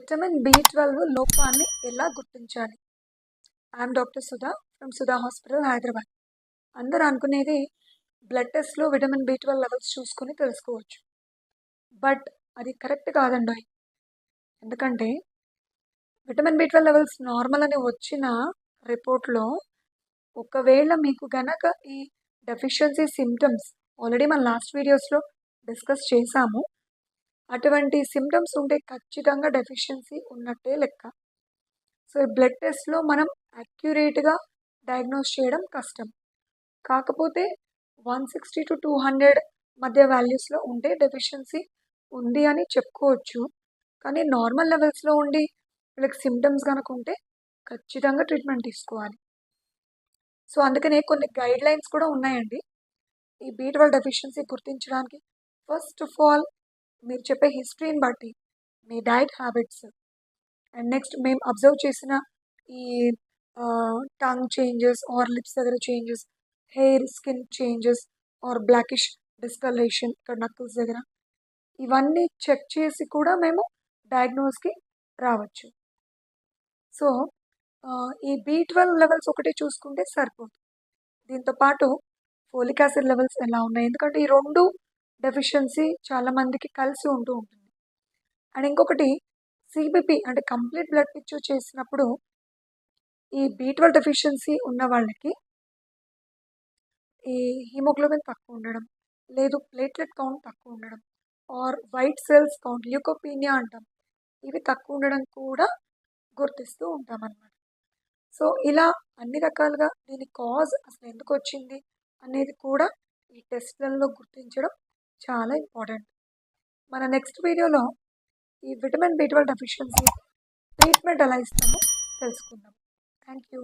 Vitamin B12 లోపాన్ని ఎలా గుర్తించాలి? I'm doctor Sudha from Sudha hospital Hyderabad. అందరూ అనుకునేది బ్లడ్ టెస్ట్‌లో విటమిన్ బి12 లెవెల్స్ చూసుకొని తెలుసుకోవచ్చు. బట్ అది కరెక్ట్ కాదండోయ్! ఎందుకంటే విటమిన్ బి12 లెవెల్స్ నార్మల్ అని వచ్చిన రిపోర్ట్‌లో ఒకవేళ మీకు గనక ఈ డెఫిషియన్సీ సింప్టమ్స్ ఆల్రెడీ మన లాస్ట్ వీడియోస్‌లో డిస్కస్ చేశాము. అటువంటి సింప్టమ్స్ ఉంటే ఖచ్చితంగా డెఫిషియన్సీ ఉన్నట్టే లెక్క. సో, ఈ బ్లడ్ టెస్ట్‌లో మనం యాక్యురేట్‌గా డయాగ్నోస్ చేయడం కష్టం. కాకపోతే 160-200 మధ్య వాల్యూస్‌లో ఉంటే డెఫిషియన్సీ ఉంది అని చెప్పుకోవచ్చు. కానీ నార్మల్ లెవెల్స్‌లో ఉండి వీళ్ళకి సింప్టమ్స్ గనక ఉంటే ఖచ్చితంగా ట్రీట్మెంట్ తీసుకోవాలి. సో, అందుకనే కొన్ని గైడ్‌లైన్స్ కూడా ఉన్నాయండి. ఈ బి12 డెఫిషియన్సీ గుర్తించడానికి ఫస్ట్ ఆఫ్ ఆల్ మీరు చెప్పే హిస్టరీని బట్టి, మీ డైట్ హ్యాబిట్స్ అండ్ నెక్స్ట్ మేము అబ్జర్వ్ చేసిన ఈ టంగ్ చేంజెస్ ఆర్ లిప్స్ దగ్గర changes, hair, skin changes or blackish discoloration ఇక్కడ నక్కుల్స్ దగ్గర, ఇవన్నీ చెక్ చేసి కూడా మేము డయాగ్నోస్కి రావచ్చు. సో, ఈ బి12 లెవెల్స్ ఒకటి చూసుకుంటే సరిపోదు. దీంతో పాటు ఫోలిక్ యాసిడ్ లెవెల్స్ ఎలా ఉన్నాయి, ఎందుకంటే ఈ రెండు డెఫిషియన్సీ చాలామందికి కలిసి ఉంటూ ఉంటుంది. అండ్ ఇంకొకటి సిబిపి అంటే కంప్లీట్ బ్లడ్ పిక్చర్ చేసినప్పుడు ఈ బి12 డెఫిషియన్సీ ఉన్న వాళ్ళకి ఈ హిమోగ్లోబిన్ తక్కువ ఉండడం, లేదు ప్లేట్లెట్ కౌంట్ తక్కువ ఉండడం ఆర్ వైట్ సెల్స్ కౌంట్ ల్యూకోపీనియా అంటాం, ఇవి తక్కువ ఉండడం కూడా గుర్తిస్తూ ఉంటాం అన్నమాట. సో, ఇలా అన్ని రకాలుగా దీని కాజ్ అసలు ఎందుకు వచ్చింది అనేది కూడా ఈ టెస్ట్లలో గుర్తించడం చాలా ఇంపార్టెంట్. మన నెక్స్ట్ వీడియోలో ఈ విటమిన్ బి12 డెఫిషియన్సీ ట్రీట్మెంట్ ఎలా ఇస్తామో తెలుసుకుందాం. Thank you.